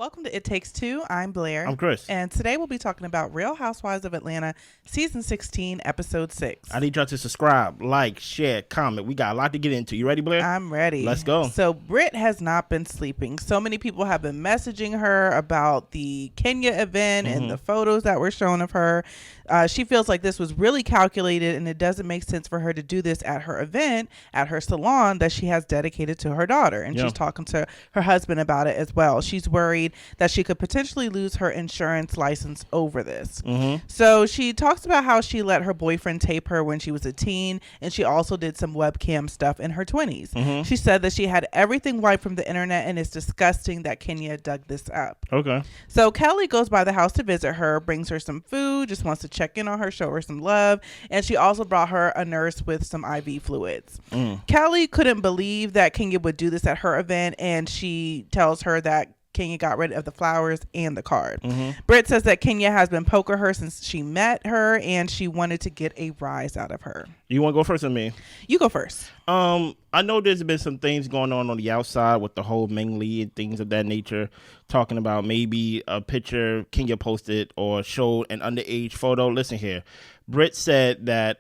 Welcome to It Takes Two. I'm Blair. I'm Chris. And today we'll be talking about Real Housewives of Atlanta, Season 16, Episode 6. I need y'all to subscribe, like, share, comment. We got a lot to get into. You ready, Blair? I'm ready. Let's go. So Brit has not been sleeping. So many people have been messaging her about the Kenya event and the photos that were shown of her. She feels like this was really calculated and it doesn't make sense for her to do this at her event, at her salon that she has dedicated to her daughter. And she's talking to her husband about it as well. She's worried that she could potentially lose her insurance license over this. So she talks about how she let her boyfriend tape her when she was a teen, and she also did some webcam stuff in her 20s. She said that she had everything wiped from the internet and it's disgusting that Kenya dug this up. Okay. So Kelli goes by the house to visit her, brings her some food, just wants to check in on her, show her some love, and she also brought her a nurse with some IV fluids. Kelli couldn't believe that Kenya would do this at her event, and she tells her that Kenya got rid of the flowers and the card. Brit says that Kenya has been poking her since she met her, and she wanted to get a rise out of her. You want to go first or me? You go first. I know there's been some things going on the outside with the whole Ming Lee and things of that nature, talking about maybe a picture Kenya posted or showed an underage photo. Listen here. Brit said that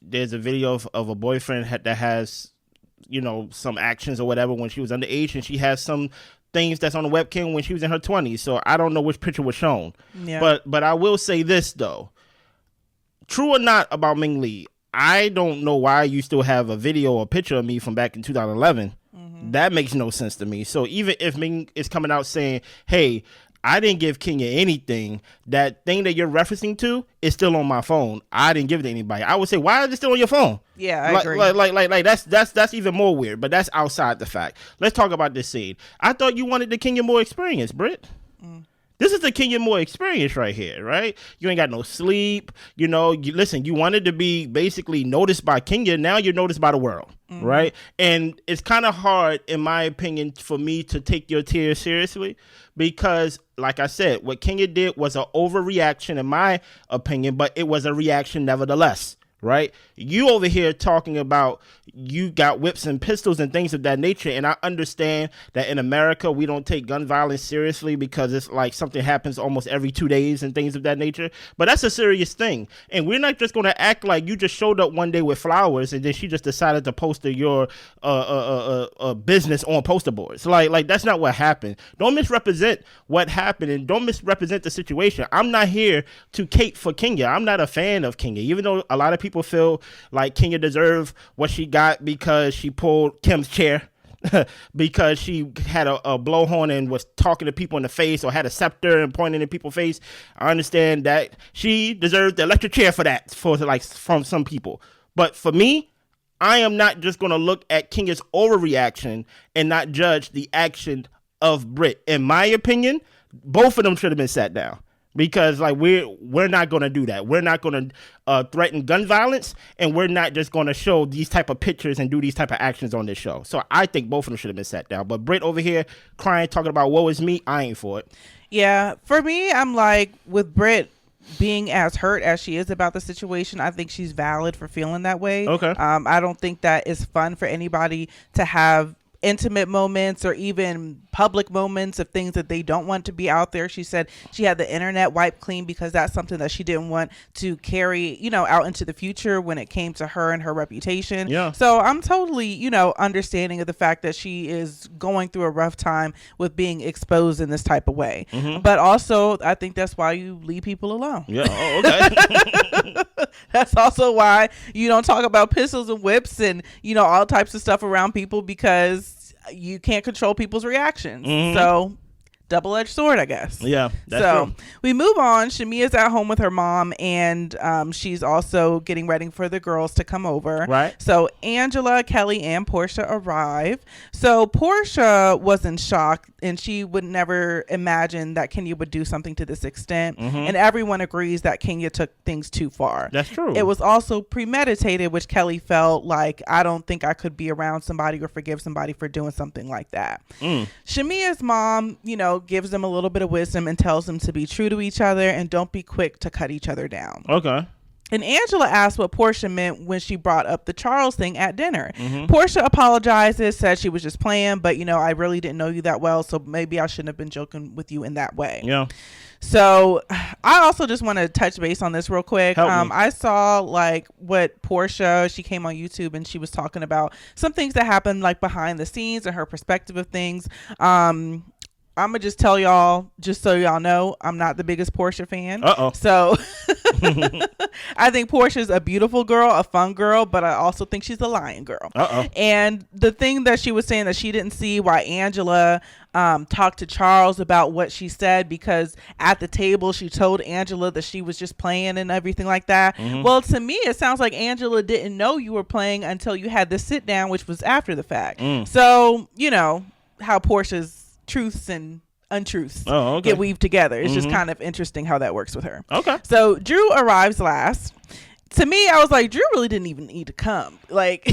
there's a video of a boyfriend that has, some actions or whatever when she was underage, and she has some things that's on the webcam when she was in her 20s. So I don't know which picture was shown. Yeah. But I will say this, though. True or not about Ming Lee, I don't know why you still have a video or picture of me from back in 2011. That makes no sense to me. So even if Ming is coming out saying, hey, I didn't give Kenya anything, that thing that you're referencing to is still on my phone. I didn't give it to anybody. I would say, why is it still on your phone? Yeah, I agree. Like that's even more weird, but that's outside the fact. Let's talk about this scene. I thought you wanted the Kenya Moore experience, Brit. This is the Kenya Moore experience right here, right? You ain't got no sleep. Listen, you wanted to be basically noticed by Kenya. Now you're noticed by the world, right? And it's kind of hard, in my opinion, for me to take your tears seriously because, like I said, what Kenya did was an overreaction, in my opinion, but it was a reaction nevertheless. Right? You over here talking about you got whips and pistols and things of that nature. And I understand that in America, we don't take gun violence seriously because it's like something happens almost every 2 days and things of that nature. But that's a serious thing. And we're not just going to act like you just showed up one day with flowers and then she just decided to poster your business on poster boards. Like that's not what happened. Don't misrepresent what happened and don't misrepresent the situation. I'm not here to cape for Kenya. I'm not a fan of Kenya, even though a lot of people feel like Kenya deserved what she got because she pulled Kim's chair, because she had a blowhorn and was talking to people in the face or had a scepter and pointing in people's face. I understand that she deserved the electric chair for that, from some people. But for me, I am not just going to look at Kenya's overreaction and not judge the action of Brit. In my opinion, both of them should have been sat down. Because we're not going to do that. We're not going to threaten gun violence, and we're not just going to show these type of pictures and do these type of actions on this show. So I think both of them should have been sat down. But Brit over here crying, talking about woe is me, I ain't for it. Yeah, for me, I'm like, with Brit being as hurt as she is about the situation, I think she's valid for feeling that way. Okay. I don't think that it's fun for anybody to have intimate moments or even public moments of things that they don't want to be out there. She said she had the internet wiped clean because that's something that she didn't want to carry, out into the future when it came to her and her reputation. Yeah. So I'm totally, understanding of the fact that she is going through a rough time with being exposed in this type of way. But also, I think that's why you leave people alone. Yeah. Oh, okay. That's also why you don't talk about pistols and whips and, all types of stuff around people, because you can't control people's reactions. So double-edged sword, I guess. Yeah, that's true. We move on. Shamia's at home with her mom, and she's also getting ready for the girls to come over. Right. So Angela, Kelli, and Porsha arrive. So Porsha was in shock, and she would never imagine that Kenya would do something to this extent. And everyone agrees that Kenya took things too far. That's true. It was also premeditated, which Kelli felt like, I don't think I could be around somebody or forgive somebody for doing something like that. Shamia's mom, gives them a little bit of wisdom and tells them to be true to each other and don't be quick to cut each other down. Okay. And Angela asked what Porsha meant when she brought up the Charles thing at dinner. Porsha apologizes, said she was just playing, but I really didn't know you that well, so maybe I shouldn't have been joking with you in that way. Yeah. So I also just want to touch base on this real quick. I saw like what Porsha, she came on YouTube and she was talking about some things that happened like behind the scenes and her perspective of things. I'm gonna just tell y'all, just so y'all know, I'm not the biggest Porsha fan. So I think Portia's a beautiful girl, a fun girl, but I also think she's a lying girl. And the thing that she was saying that she didn't see why Angela talked to Charles about what she said, because at the table she told Angela that she was just playing and everything like that. Well, to me it sounds like Angela didn't know you were playing until you had the sit down, which was after the fact. So how Portia's truths and untruths get weaved together. It's just kind of interesting how that works with her. So Drew arrives last. To me, I was like, Drew really didn't even need to come. Like,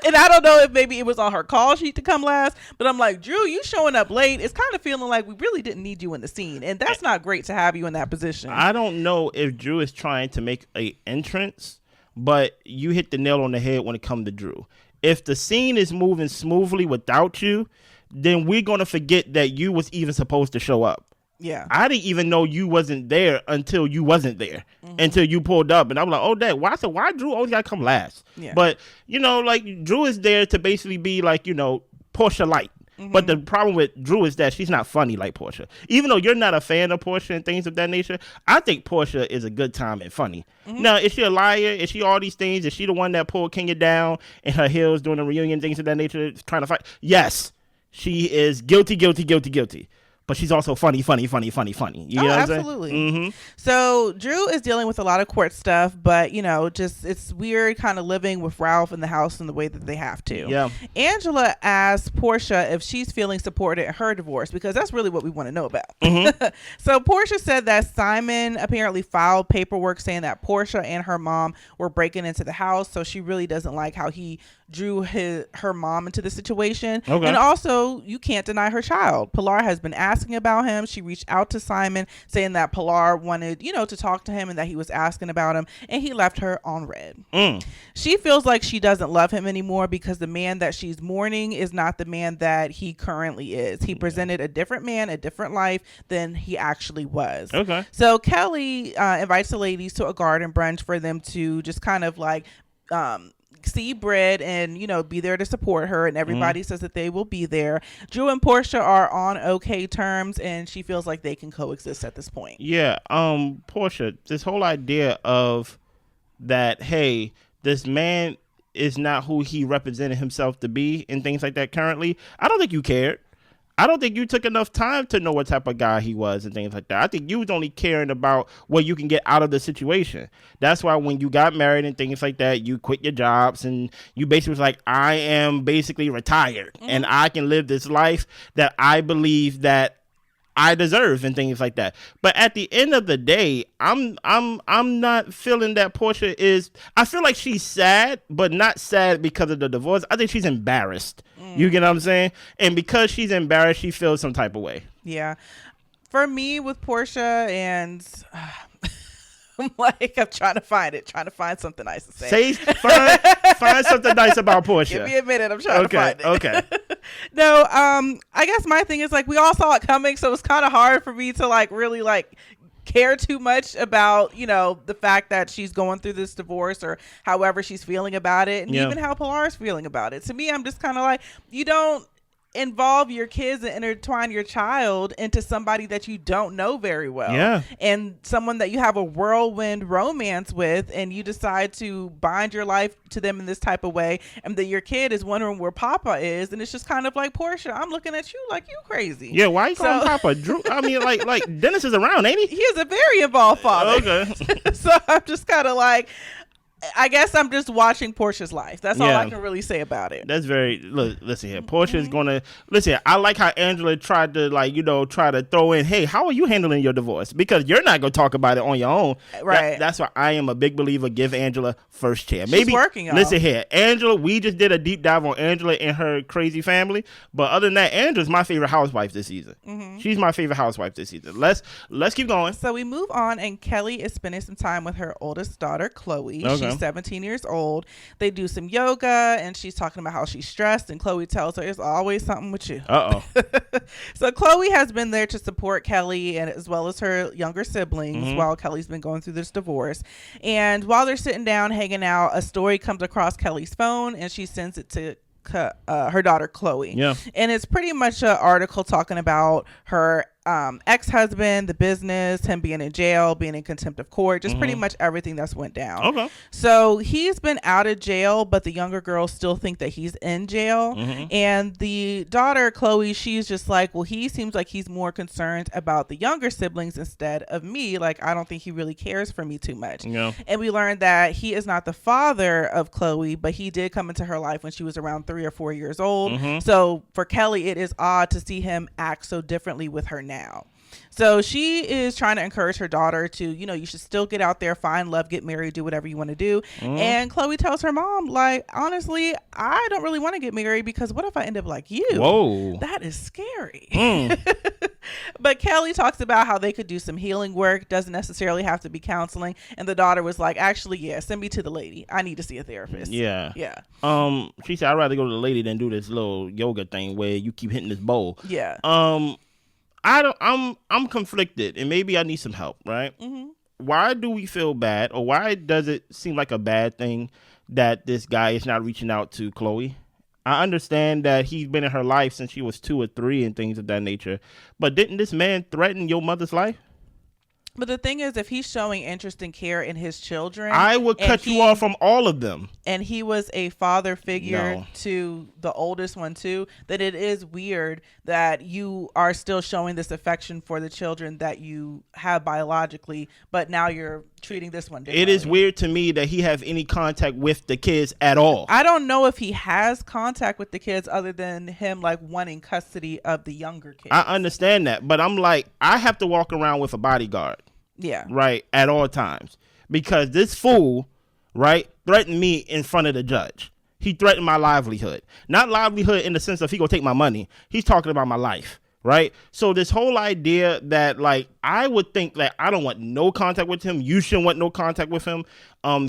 and I don't know if maybe it was on her call sheet to come last, but I'm like, Drew, you showing up late. It's kind of feeling like we really didn't need you in the scene. And that's not great to have you in that position. I don't know if Drew is trying to make an entrance, but you hit the nail on the head when it comes to Drew. If the scene is moving smoothly without you, then we're going to forget that you was even supposed to show up. Yeah. I didn't even know you wasn't there until you wasn't there, until you pulled up. And I was like, oh, Dad, why Drew always got to come last? Yeah. But, like Drew is there to basically be like, Porsha light. But the problem with Drew is that she's not funny like Porsha. Even though you're not a fan of Porsha and things of that nature, I think Porsha is a good time and funny. Now, is she a liar? Is she all these things? Is she the one that pulled Kenya down in her heels during the reunion, things of that nature, trying to fight? Yes. She is guilty. But she's also funny. You know what I'm absolutely. saying? So Drew is dealing with a lot of court stuff, but just it's weird kind of living with Ralph in the house in the way that they have to. Yeah. Angela asked Porsha if she's feeling supported in her divorce, because that's really what we want to know about. So Porsha said that Simon apparently filed paperwork saying that Porsha and her mom were breaking into the house, so she really doesn't like how he drew her mom into the situation. And also, you can't deny her child. Pilar has been asking about him. She reached out to Simon saying that Pilar wanted, to talk to him and that he was asking about him, and he left her on red. She feels like she doesn't love him anymore because the man that she's mourning is not the man that he currently is. He presented a different man, a different life than he actually was. So Kelli invites the ladies to a garden brunch for them to just kind of like see Brit and be there to support her, and everybody says that they will be there. Drew and Porsha are on okay terms, and she feels like they can coexist at this point. Porsha, this whole idea of that, hey, this man is not who he represented himself to be and things like that currently, I don't think you cared. I don't think you took enough time to know what type of guy he was and things like that. I think you was only caring about what you can get out of the situation. That's why when you got married and things like that, you quit your jobs and you basically was like, I am basically retired and I can live this life that I believe that I deserve and things like that. But at the end of the day, I'm not feeling that Porsha is. I feel like she's sad, but not sad because of the divorce. I think she's embarrassed. You get what I'm saying? And because she's embarrassed, she feels some type of way. Yeah. For me with Porsha, and I'm trying to find something nice to say. Find something nice about Porsha. Give me a minute. I'm trying to find it. Okay. No, I guess my thing is we all saw it coming, so it's kind of hard for me to really care too much about the fact that she's going through this divorce or however she's feeling about it, and even how Pilar's feeling about it. To me, I'm just kind of you don't involve your kids and intertwine your child into somebody that you don't know very well, and someone that you have a whirlwind romance with, and you decide to bind your life to them in this type of way, and that your kid is wondering where Papa is, and it's just kind of like, Porsha, I'm looking at you like you crazy. Yeah, why you calling Papa Drew? I mean, like Dennis is around, ain't he? He is a very involved father. Okay. So I'm just kind of I guess I'm just watching Porsha's life. That's all I can really say about it. That's very, listen here. Porsha is going to, listen, I like how Angela tried to, like, try to throw in, hey, how are you handling your divorce? Because you're not going to talk about it on your own. Right. That's why I am a big believer, give Angela first chance. She's working on. Listen here, Angela, we just did a deep dive on Angela and her crazy family. But other than that, Angela's my favorite housewife this season. She's my favorite housewife this season. Let's keep going. So we move on, and Kelli is spending some time with her oldest daughter, Chloe. Okay. She's 17 years old. They do some yoga, and she's talking about how she's stressed, and Chloe tells her it's always something with you. So Chloe has been there to support Kelli, and as well as her younger siblings, while Kelli's been going through this divorce. And while they're sitting down hanging out, a story comes across Kelli's phone, and she sends it to her daughter Chloe. Yeah. And it's pretty much an article talking about her ex-husband, the business, him being in jail, being in contempt of court, just pretty much everything that's went down. Okay. So he's been out of jail, but the younger girls still think that he's in jail. And the daughter, Chloe, she's just like, well, he seems like he's more concerned about the younger siblings instead of me. Like, I don't think he really cares for me too much. Yeah. And we learned that he is not the father of Chloe, but he did come into her life when she was around 3 or 4 years old. So for Kelli, it is odd to see him act so differently with her now. So she is trying to encourage her daughter to, you should still get out there, find love, get married, do whatever you want to do. And Chloe tells her mom, like, honestly, I don't really want to get married because what if I end up like you? Whoa. That is scary. But Kelli talks about how they could do some healing work, doesn't necessarily have to be counseling. And the daughter was like, actually, yeah, send me to the lady. I need to see a therapist. Yeah. Yeah. She said, I'd rather go to the lady than do this little yoga thing where you keep hitting this bowl. Yeah. I'm conflicted, and maybe I need some help, right? Why do we feel bad, or why does it seem like a bad thing that this guy is not reaching out to Chloe? I understand that he's been in her life since she was 2 or 3 and things of that nature, but didn't this man threaten your mother's life? But the thing is, if he's showing interest and care in his children, I would cut you off from all of them. And he was a father figure to the oldest one too, that it is weird that you are still showing this affection for the children that you have biologically, but now you're treating this one differently. It is weird to me that he have any contact with the kids at all. I don't know if he has contact with the kids other than him like wanting custody of the younger kids. I understand that, but I'm like, I have to walk around with a bodyguard. Yeah. Right. At all times. Because this fool, right, threatened me in front of the judge. He threatened my livelihood. Not livelihood in the sense of he gonna take my money. He's talking about my life. Right. So this whole idea that, like, I would think that I don't want no contact with him. You shouldn't want no contact with him.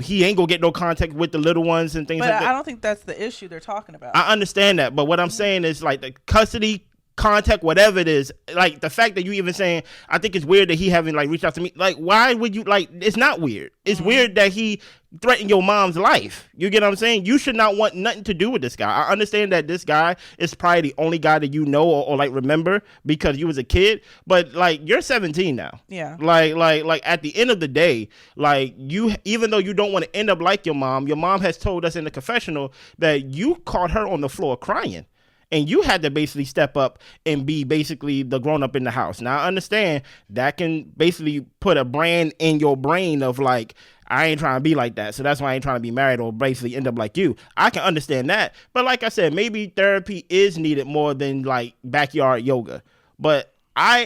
He ain't gonna get no contact with the little ones and things like that. But I don't think that's the issue they're talking about. I understand that. But what I'm saying is, like, the custody contact, whatever it is, like the fact that you even saying, I think it's weird that he haven't like reached out to me. Like, why would you, like, it's not weird. It's weird that he threatened your mom's life. You get what I'm saying? You should not want nothing to do with this guy. I understand that this guy is probably the only guy that you know or like remember because you was a kid, but like you're 17 now. Yeah. Like at the end of the day, like you, even though you don't want to end up like your mom has told us in the confessional that you caught her on the floor crying. And you had to basically step up and be basically the grown up in the house. Now, I understand that can basically put a brand in your brain of like, I ain't trying to be like that. So that's why I ain't trying to be married or basically end up like you. I can understand that. But like I said, maybe therapy is needed more than like backyard yoga. But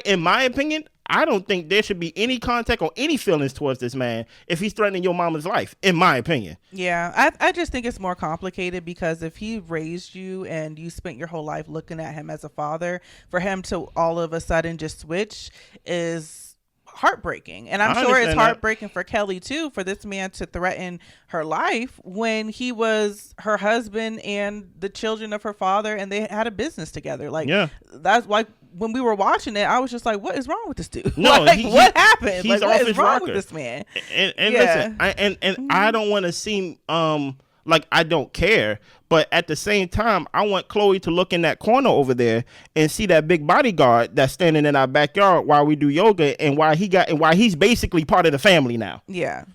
in my opinion, I don't think there should be any contact or any feelings towards this man if he's threatening your mama's life, in my opinion. Yeah, I just think it's more complicated because if he raised you and you spent your whole life looking at him as a father, for him to all of a sudden just switch is heartbreaking. And I'm sure it's heartbreaking for Kelli too, for this man to threaten her life when he was her husband and the children of her father, and they had a business together. Like, that's why when we were watching it, I was just like, what is wrong with this dude? No, like, what happened? He's like, what off is wrong with this man? And listen, I don't want to seem like I don't care, but at the same time, I want Chloe to look in that corner over there and see that big bodyguard that's standing in our backyard while we do yoga, and why he's basically part of the family now. Yeah.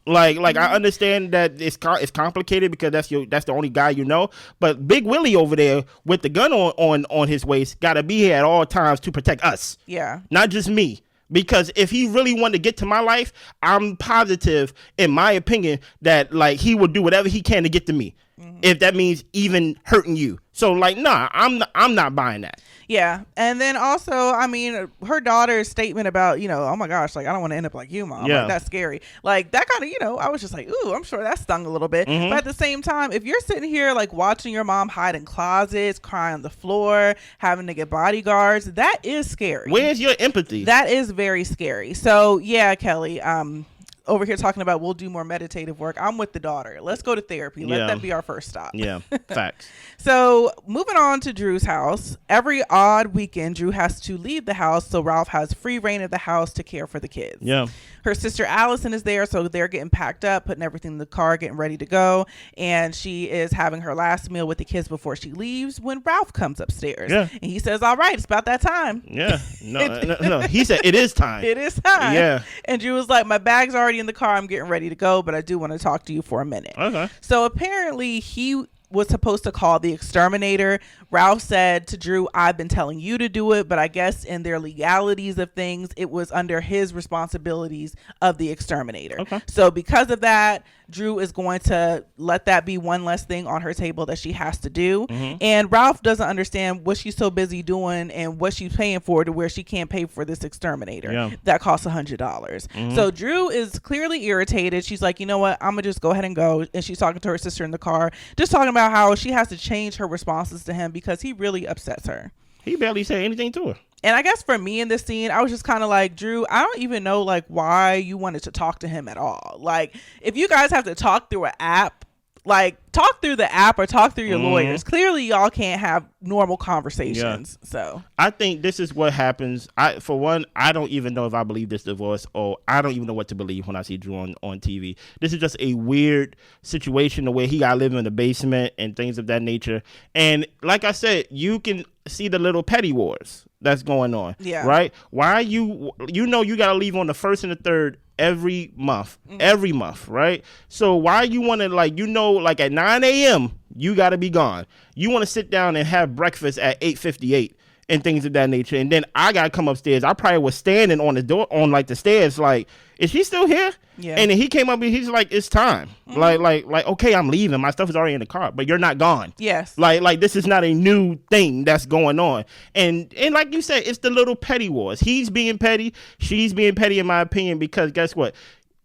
Like I understand that it's complicated because that's the only guy you know, but Big Willie over there with the gun on his waist got to be here at all times to protect us. Yeah. Not just me, Because if he really wanted to get to my life, I'm positive, in my opinion, that like he will do whatever he can to get to me. If that means even hurting you. So like, nah, I'm not buying that. Yeah. And then also, I mean, her daughter's statement about, oh my gosh, like, I don't want to end up like you, Mom. Yeah. Like, that's scary. Like, that kind of, I was just like, ooh, I'm sure that stung a little bit. But at the same time, if you're sitting here, like, watching your mom hide in closets, cry on the floor, having to get bodyguards, that is scary. Where's your empathy? That is very scary. So, yeah, Kelli, over here talking about we'll do more meditative work. I'm with the daughter. Let's go to therapy. Let them be our first stop. Yeah, facts. So moving on to Drew's house. Every odd weekend, Drew has to leave the house, so Ralph has free reign of the house to care for the kids. Yeah. Her sister Allison is there, so they're getting packed up, putting everything in the car, getting ready to go. And she is having her last meal with the kids before she leaves when Ralph comes upstairs. Yeah. And he says, all right, it's about that time. Yeah. No. He said, it is time. It is time. Yeah. And Drew was like, my bag's already in the car. I'm getting ready to go, but I do want to talk to you for a minute. Okay. So apparently he was supposed to call the exterminator. Ralph said to Drew, I've been telling you to do it, but I guess in their legalities of things, it was under his responsibilities of the exterminator. Okay. So because of that, Drew is going to let that be one less thing on her table that she has to do. And Ralph doesn't understand what she's so busy doing and what she's paying for to where she can't pay for this exterminator. Yeah. That costs $100. So Drew is clearly irritated. She's like, you know what? I'm going to just go ahead and go. And she's talking to her sister in the car, just talking about how she has to change her responses to him because he really upsets her. He barely said anything to her. And I guess for me in this scene, I was just kind of like, Drew, I don't even know like why you wanted to talk to him at all. Like, if you guys have to talk through an app, like talk through the app or talk through your lawyers. Clearly y'all can't have normal conversations. Yeah. So I think this is what happens. For one, I don't even know if I believe this divorce, or I don't even know what to believe when I see Drew on TV. This is just a weird situation the way he got to live in the basement and things of that nature. And like I said, you can see the little petty wars that's going on. Yeah. Right? Why are you got to leave on the 1st and the 3rd every month, right? So why you want to like at 9 a.m. you got to be gone. You want to sit down and have breakfast at 8:58 and things of that nature. And then I got to come upstairs. I probably was standing on the door, on like the stairs, like, is she still here? Yeah. And then he came up and he's like, it's time. Like, okay, I'm leaving. My stuff is already in the car, but you're not gone. Yes. Like this is not a new thing that's going on. And like you said, it's the little petty wars. He's being petty. She's being petty, in my opinion, because guess what?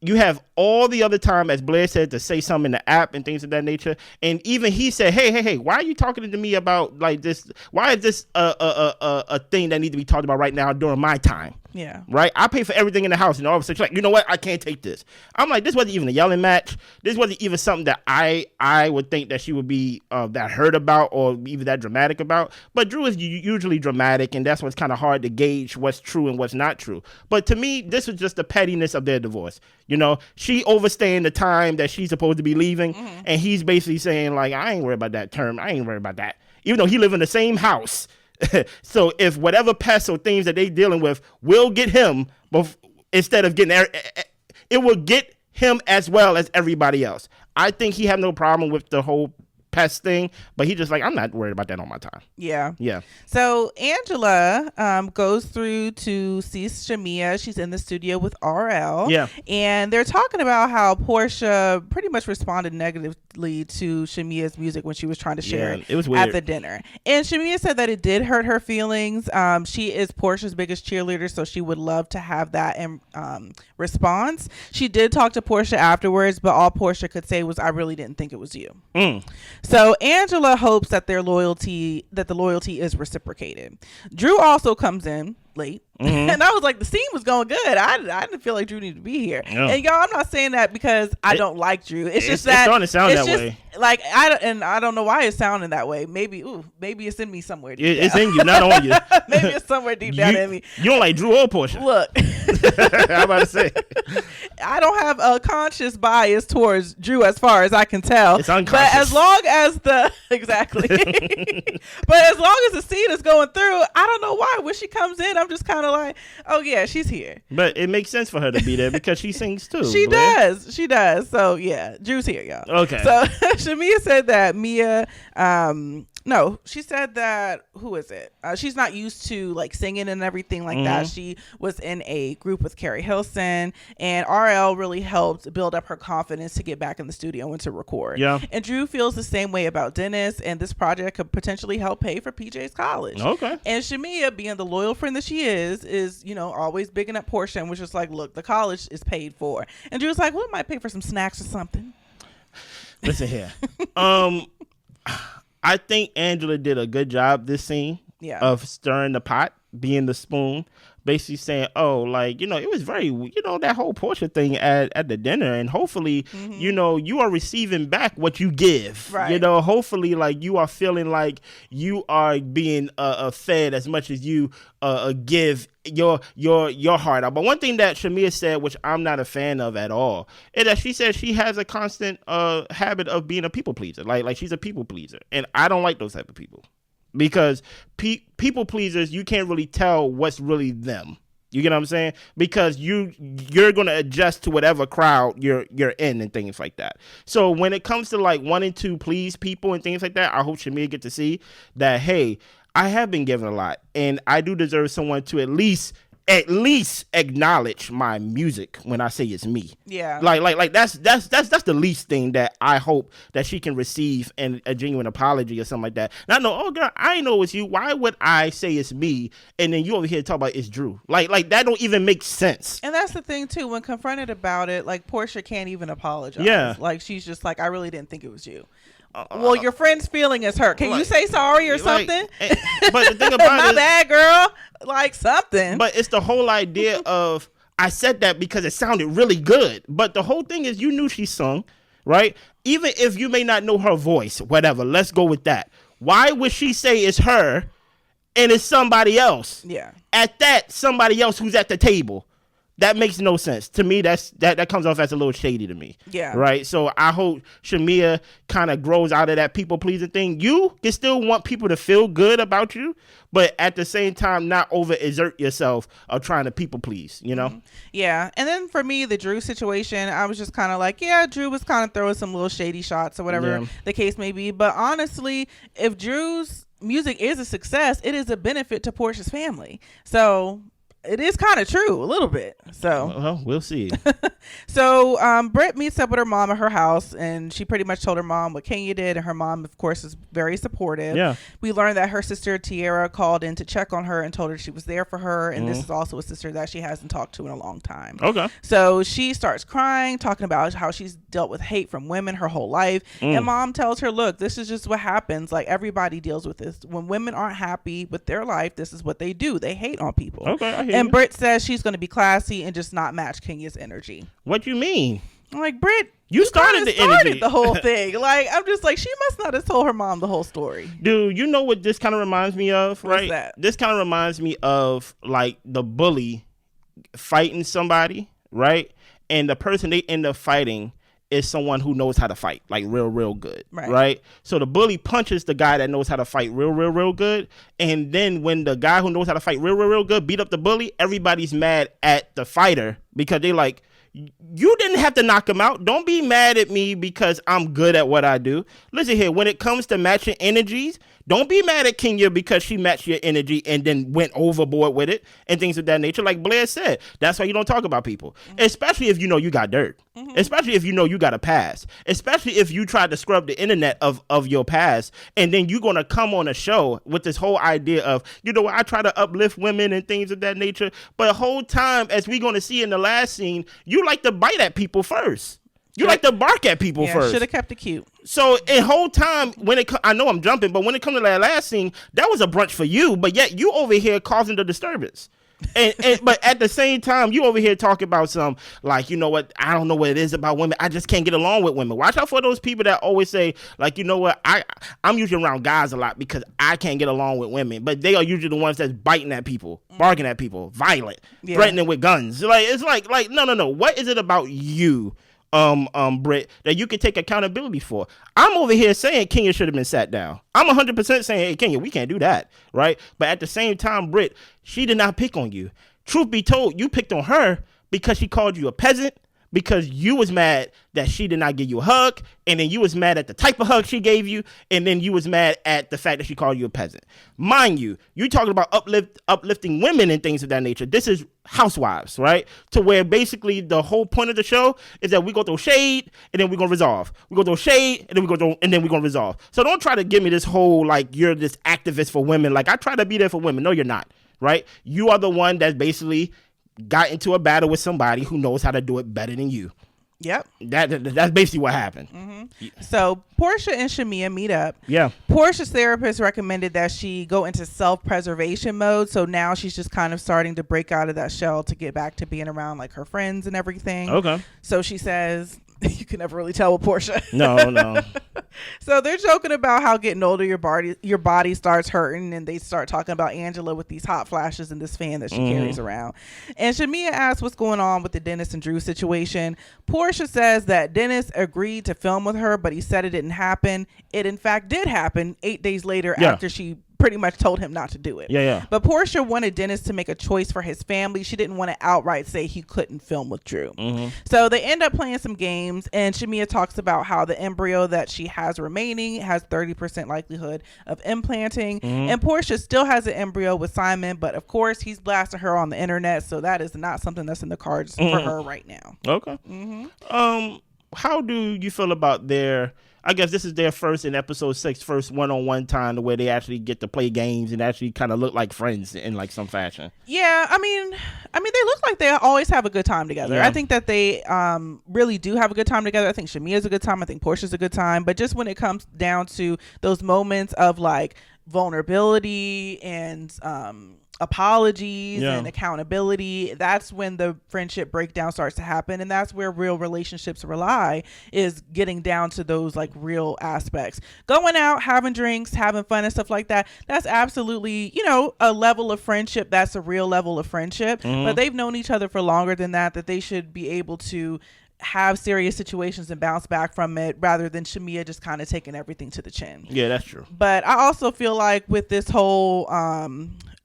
You have all the other time, as Blair said, to say something in the app and things of that nature. And even he said, hey, why are you talking to me about like this? Why is this a thing that needs to be talked about right now during my time? Yeah. Right? I pay for everything in the house. And all of a sudden, she's like, you know what? I can't take this. I'm like, this wasn't even a yelling match. This wasn't even something that I would think that she would be that hurt about or even that dramatic about. But Drew is usually dramatic, and that's what's kind of hard to gauge what's true and what's not true. But to me, this was just the pettiness of their divorce. You know, she overstaying the time that she's supposed to be leaving, and he's basically saying, like, I ain't worried about that term. I ain't worried about that. Even though he live in the same house. So if whatever pests or things that they dealing with will get him, instead of getting it will get him as well as everybody else. I think he had no problem with the whole pest thing, but he just like, I'm not worried about that on my time. Yeah. So Angela goes through to see Shamia. She's in the studio with RL. Yeah. And they're talking about how Porsha pretty much responded negatively to Shamia's music when she was trying to share it was weird at the dinner. And Shamia said that it did hurt her feelings. She is Porsha's biggest cheerleader, so she would love to have that in response. She did talk to Porsha afterwards, but all Porsha could say was, I really didn't think it was you. So Angela hopes that the loyalty is reciprocated. Drew also comes in late. And I was like, the scene was going good. I didn't feel like Drew needed to be here. Yeah. And y'all, I'm not saying that because I don't like Drew. It's just that it's starting to sound that way. Like I don't know why it's sounding that way. Maybe it's in me somewhere. It's in you, not on you. Maybe it's somewhere deep down in me. You don't like Drew or Porsha. Look, I'm about to say, I don't have a conscious bias towards Drew as far as I can tell. It's unconscious. But as long as exactly. But as long as the scene is going through, I don't know why. When she comes in, I'm just kind of like, oh yeah, she's here. But it makes sense for her to be there because she sings too. She does. So yeah, Drew's here, y'all. Okay. So Shamia said that Mia No, she said that, who is it? She's not used to like singing and everything like that. She was in a group with Carrie Hilson, and RL really helped build up her confidence to get back in the studio and to record. Yeah. And Drew feels the same way about Dennis, and this project could potentially help pay for PJ's college. Okay. And Shamia, being the loyal friend that she is, you know, always bigging up Porsha and was just like, look, the college is paid for. And Drew's like, well, it might pay for some snacks or something. Listen here. I think Angela did a good job this scene of stirring the pot, being the spoon, basically saying, oh, like, you know, it was very, you know, that whole Porsha thing at the dinner, and hopefully, you know, you are receiving back what you give. Right. You know, hopefully, like, you are feeling like you are being fed as much as you give your heart out. But one thing that Shamia said, which I'm not a fan of at all, is that she said she has a constant habit of being a people pleaser. Like she's a people pleaser, and I don't like those type of people. Because people pleasers, you can't really tell what's really them. You get what I'm saying? Because you're gonna adjust to whatever crowd you're in and things like that. So when it comes to like wanting to please people and things like that, I hope Shamia get to see that, hey, I have been given a lot, and I do deserve someone to at least acknowledge my music when I say it's me. Yeah. Like that's the least thing that I hope that she can receive, and a genuine apology or something like that. And I know, oh girl, I know it's you. Why would I say it's me and then you over here talk about it's Drew? Like that don't even make sense. And that's the thing too, when confronted about it, like Porsha can't even apologize. Yeah. Like she's just like, I really didn't think it was you. Well, your friend's feeling is hurt. Can you say sorry or something? But the thing about my bad, girl. Like something. But it's the whole idea of, I said that because it sounded really good. But the whole thing is, you knew she sung, right? Even if you may not know her voice, whatever, let's go with that. Why would she say it's her and it's somebody else? Yeah. At that, somebody else who's at the table. That makes no sense to me. That comes off as a little shady to me. Yeah. Right. So I hope Shamia kind of grows out of that people pleasing thing. You can still want people to feel good about you, but at the same time, not overexert yourself of trying to people please. You know. Yeah. And then for me, the Drew situation, I was just kind of like, yeah, Drew was kind of throwing some little shady shots or whatever the case may be. But honestly, if Drew's music is a success, it is a benefit to Porsha's family. So it is kind of true a little bit. So well, we'll see. So Brit meets up with her mom at her house, and she pretty much told her mom what Kenya did, and her mom, of course, is very supportive. Yeah. We learned that her sister Tiara called in to check on her and told her she was there for her, and this is also a sister that she hasn't talked to in a long time. Okay. So she starts crying, talking about how she's dealt with hate from women her whole life, and mom tells her, look, this is just what happens. Like, everybody deals with this. When women aren't happy with their life, this is what they do. They hate on people. Okay, I hear and you. Brit says she's going to be classy and just not match Kenya's energy. What you mean? I'm like, Brit, you started the energy. The whole thing. Like, I'm just like, she must not have told her mom the whole story. Dude, you know what this kind of reminds me of, right? What's that? This kind of reminds me of like the bully fighting somebody, right? And the person they end up fighting is someone who knows how to fight, like real good, right? So the bully punches the guy that knows how to fight real good, and then when the guy who knows how to fight real good beat up the bully, everybody's mad at the fighter because they like, you didn't have to knock him out. Don't be mad at me because I'm good at what I do. Listen here, when it comes to matching energies, don't be mad at Kenya because she matched your energy and then went overboard with it and things of that nature. Like Blair said, that's why you don't talk about people, especially if you know you got dirt, especially if you know you got a past, especially if you tried to scrub the internet of your past, and then you're going to come on a show with this whole idea of, you know, I try to uplift women and things of that nature. But the whole time, as we're going to see in the last scene, you like to bite at people first. You like to bark at people first. Should have kept it cute. So the whole time, I know I'm jumping, but when it comes to that last scene, that was a brunch for you, but yet you over here causing the disturbance. But at the same time, you over here talking about some, like, you know what, I don't know what it is about women. I just can't get along with women. Watch out for those people that always say, like, you know what, I'm usually around guys a lot because I can't get along with women. But they are usually the ones that's biting at people, barking at people, violent, threatening with guns. Like, it's like, no. What is it about you, Brit, that you can take accountability for? I'm over here saying Kenya should have been sat down. I'm 100% saying, hey, Kenya, we can't do that, right? But at the same time, Brit, she did not pick on you. Truth be told, you picked on her because she called you a peasant, because you was mad that she did not give you a hug, and then you was mad at the type of hug she gave you, and then you was mad at the fact that she called you a peasant. Mind you, you're talking about uplifting women and things of that nature. This is Housewives, right? To where basically the whole point of the show is that we go throw shade and then we're gonna resolve. We go throw shade and then we're gonna resolve. So don't try to give me this whole like you're this activist for women. Like I try to be there for women. No, you're not, right? You are the one that basically got into a battle with somebody who knows how to do it better than you. Yep. That's basically what happened. Mm-hmm. So Porsha and Shamia meet up. Yeah. Porsha's therapist recommended that she go into self-preservation mode. So now she's just kind of starting to break out of that shell to get back to being around like her friends and everything. Okay. So she says, you can never really tell with Porsha. No. So they're joking about how getting older, your body starts hurting, and they start talking about Angela with these hot flashes and this fan that she carries around. And Shamia asks what's going on with the Dennis and Drew situation. Porsha says that Dennis agreed to film with her, but he said it didn't happen. It in fact did happen 8 days later after she pretty much told him not to do it. Yeah. But Porsha wanted Dennis to make a choice for his family. She didn't want to outright say he couldn't film with Drew. So they end up playing some games, and Shamia talks about how the embryo that she has remaining has 30% likelihood of implanting. And Porsha still has an embryo with Simon, but of course he's blasting her on the internet, so that is not something that's in the cards for her right now. Okay. How do you feel about I guess this is their first in episode 6, first one-on-one time where they actually get to play games and actually kind of look like friends in like some fashion. Yeah, I mean, they look like they always have a good time together. Yeah. I think that they really do have a good time together. I think Shamia's a good time. I think Portia's a good time. But just when it comes down to those moments of like vulnerability and apologies and accountability, that's when the friendship breakdown starts to happen, and that's where real relationships rely, is getting down to those like real aspects. Going out, having drinks, having fun and stuff like that, that's absolutely, a level of friendship. That's a real level of friendship. But they've known each other for longer than that they should be able to have serious situations and bounce back from it, rather than Shamia just kind of taking everything to the chin. Yeah, that's true. But I also feel like with this whole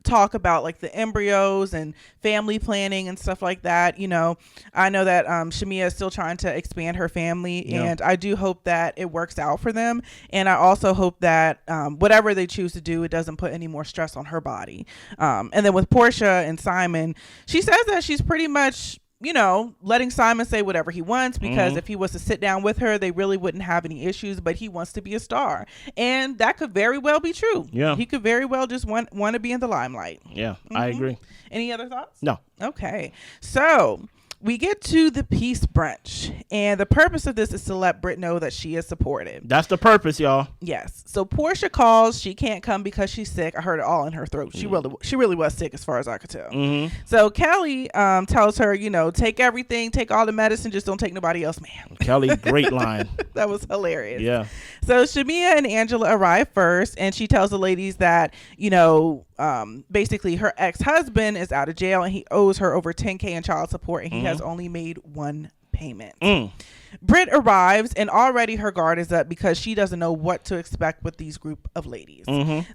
talk about like the embryos and family planning and stuff like that, I know that Shamia is still trying to expand her family, and I do hope that it works out for them. And I also hope that whatever they choose to do, it doesn't put any more stress on her body. And then with Porsha and Simon, she says that she's pretty much letting Simon say whatever he wants, because if he was to sit down with her, they really wouldn't have any issues, but he wants to be a star. And that could very well be true. Yeah. He could very well just want to be in the limelight. Yeah, I agree. Any other thoughts? No. Okay. So we get to the peace brunch, and the purpose of this is to let Brit know that she is supportive. That's the purpose, y'all. Yes. So Porsha calls. She can't come because she's sick. I heard it all in her throat. She really was sick, as far as I could tell. So Kelli tells her, take everything, take all the medicine, just don't take nobody else, man. Kelli, great line. That was hilarious. Yeah. So Shamia and Angela arrive first, and she tells the ladies that, basically her ex-husband is out of jail and he owes her over $10,000 in child support, and he has only made one payment. Brit arrives, and already her guard is up because she doesn't know what to expect with these group of ladies.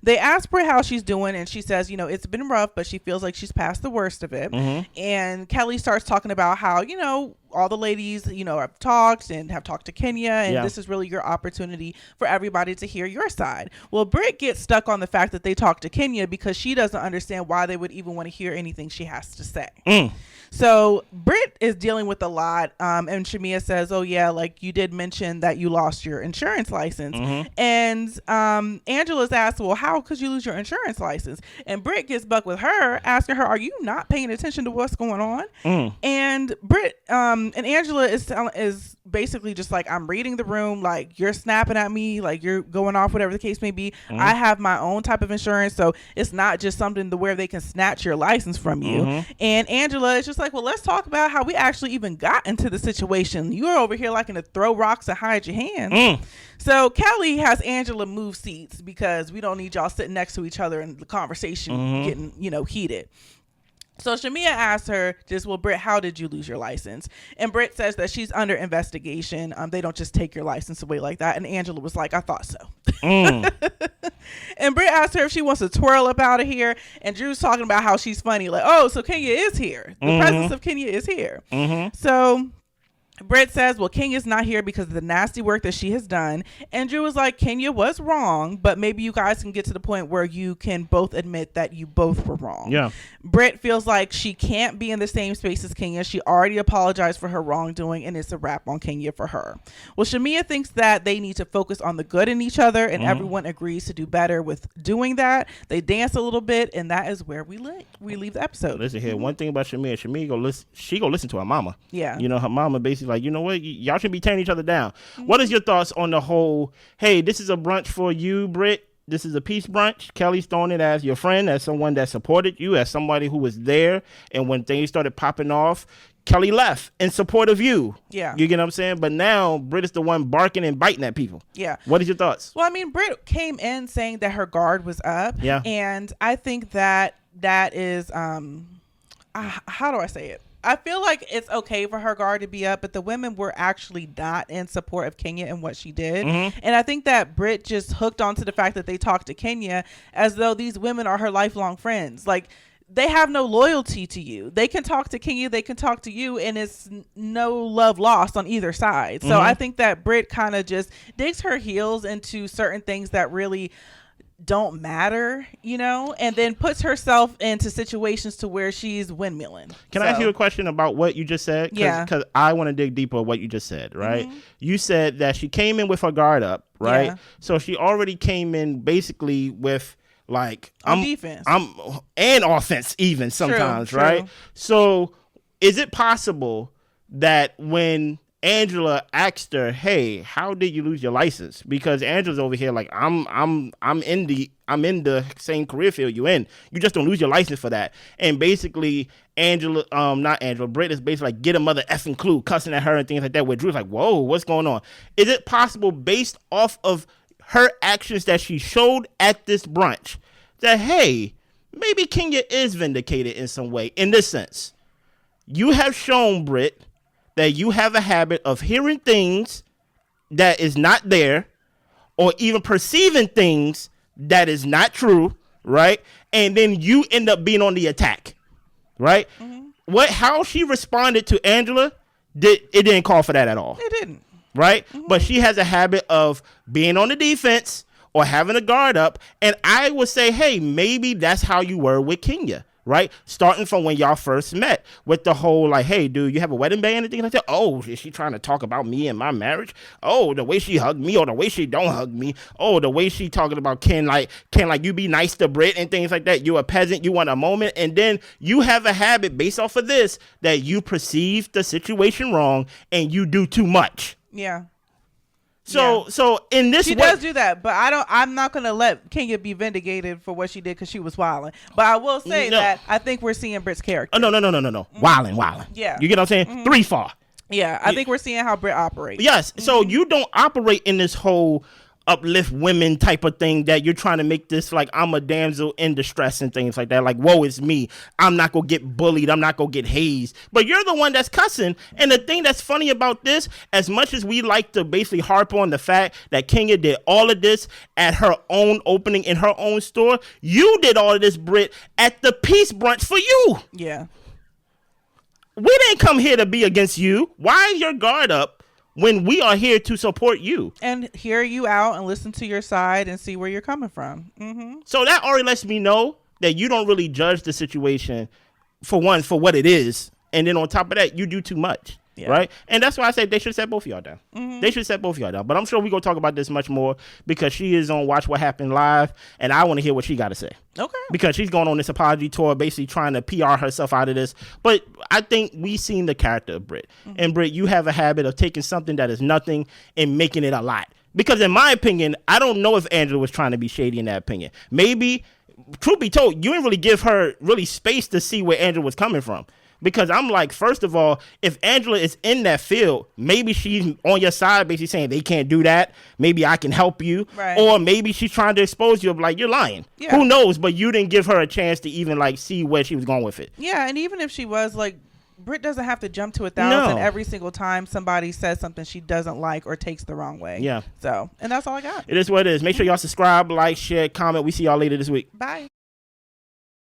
They ask Brit how she's doing, and she says, it's been rough, but she feels like she's past the worst of it. And Kelli starts talking about how, all the ladies, have talked to Kenya, and this is really your opportunity for everybody to hear your side. Well, Brit gets stuck on the fact that they talked to Kenya because she doesn't understand why they would even want to hear anything she has to say. So Brit is dealing with a lot, and Shamia says, oh yeah, like you did mention that you lost your insurance license. And Angela's asked, well, how could you lose your insurance license? And Brit gets buck with her, asking her, are you not paying attention to what's going on? And Brit and Angela is basically just like, I'm reading the room, like you're snapping at me, like you're going off, whatever the case may be. I have my own type of insurance, so it's not just something to where they can snatch your license from you. And Angela is just like, well, let's talk about how we actually even got into the situation. You're over here liking to throw rocks and hide your hands. So Kelli has Angela move seats because we don't need y'all sitting next to each other and the conversation getting heated. So Shamia asks her, well, Brit, how did you lose your license? And Brit says that she's under investigation. They don't just take your license away like that. And Angela was like, I thought so. And Brit asked her if she wants to twirl up out of here. And Drew's talking about how she's funny. Like, oh, so Kenya is here. The presence of Kenya is here. So Brit says, well, Kenya's not here because of the nasty work that she has done. And Drew was like, Kenya was wrong, but maybe you guys can get to the point where you can both admit that you both were wrong. Yeah. Brit feels like she can't be in the same space as Kenya. She already apologized for her wrongdoing, and it's a wrap on Kenya for her. Well, Shamia thinks that they need to focus on the good in each other, and everyone agrees to do better with doing that. They dance a little bit, and that is where we leave the episode. Listen here, one thing about Shamia go listen to her mama. Yeah. You know, her mama basically like, you know what, y'all should be tearing each other down. What is your thoughts on the whole, hey, this is a brunch for you, Brit? This is a peace brunch. Kelly's throwing it as your friend, as someone that supported you, as somebody who was there. And when things started popping off, Kelly left in support of you. Yeah. You get what I'm saying? But now Brit is the one barking and biting at people. Yeah. What is your thoughts? Well, I mean, Brit came in saying that her guard was up. Yeah. And I think that is, how do I say it? I feel like it's okay for her guard to be up, but the women were actually not in support of Kenya and what she did. And I think that Brit just hooked onto the fact that they talked to Kenya as though these women are her lifelong friends. Like, they have no loyalty to you. They can talk to Kenya, they can talk to you, and it's no love lost on either side. So I think that Brit kind of just digs her heels into certain things that really don't matter, you know, and then puts herself into situations to where she's windmilling. Can I ask you a question about what you just said? Yeah. Because I want to dig deeper on what you just said, right? You said that she came in with her guard up, right? Yeah. So she already came in basically with like defense. And offense even sometimes, True. right? So is it possible that when Angela asked her, "Hey, how did you lose your license?" Because Angela's over here like, I'm in the same career field you in. You just don't lose your license for that. And basically, Brit is basically like, get a mother effing clue, cussing at her and things like that. Where Drew's like, whoa, what's going on? Is it possible, based off of her actions that she showed at this brunch, that hey, maybe Kenya is vindicated in some way? In this sense, you have shown, Brit, that you have a habit of hearing things that is not there, or even perceiving things that is not true, right? And then you end up being on the attack, right? How she responded to Angela, it didn't call for that at all. It didn't. Right? But she has a habit of being on the defense or having a guard up. And I would say, hey, maybe that's how you were with Kenya, right? Starting from when y'all first met, with the whole like, hey, dude, you have a wedding band and things like that. Oh, is she trying to talk about me and my marriage? Oh, the way she hugged me, or the way she don't hug me. Oh, the way she talking about can you be nice to Brit and things like that. You're a peasant, you want a moment. And then you have a habit based off of this that you perceive the situation wrong and you do too much. Yeah. So in this she does do that, but I'm not gonna let Kenya be vindicated for what she did because she was wilding. But I will say that I think we're seeing Brit's character. Oh, no. Wilding. Yeah. You get what I'm saying? 3 far. Yeah, I think we're seeing how Brit operates. Yes. So you don't operate in this whole uplift women type of thing that you're trying to make this like I'm a damsel in distress and things like that. Like, woe is me. I'm not gonna get bullied. I'm not gonna get hazed. But you're the one that's cussing. And the thing that's funny about this, as much as we like to basically harp on the fact that Kenya did all of this at her own opening in her own store, you did all of this, Brit, at the peace brunch for you. Yeah. We didn't come here to be against you. Why is your guard up when we are here to support you and hear you out and listen to your side and see where you're coming from? So that already lets me know that you don't really judge the situation for what it is, and then on top of that, you do too much. Yeah. Right? And that's why I say they should set both of y'all down. They should set both of y'all down. But I'm sure we're going to talk about this much more because she is on Watch What Happened Live, and I want to hear what she got to say. Okay. Because she's going on this apology tour, basically trying to PR herself out of this. But I think we've seen the character of Brit. And Brit, you have a habit of taking something that is nothing and making it a lot. Because in my opinion, I don't know if Angela was trying to be shady in that opinion. Maybe, truth be told, you didn't really give her really space to see where Angela was coming from. Because I'm like, first of all, if Angela is in that field, maybe she's on your side, basically saying they can't do that. Maybe I can help you. Right. Or maybe she's trying to expose you of like, you're lying. Yeah. Who knows? But you didn't give her a chance to even like see where she was going with it. Yeah. And even if she was like, Brit doesn't have to jump to 1,000 every single time somebody says something she doesn't like or takes the wrong way. Yeah. So, and that's all I got. It is what it is. Make sure y'all subscribe, like, share, comment. We see y'all later this week. Bye.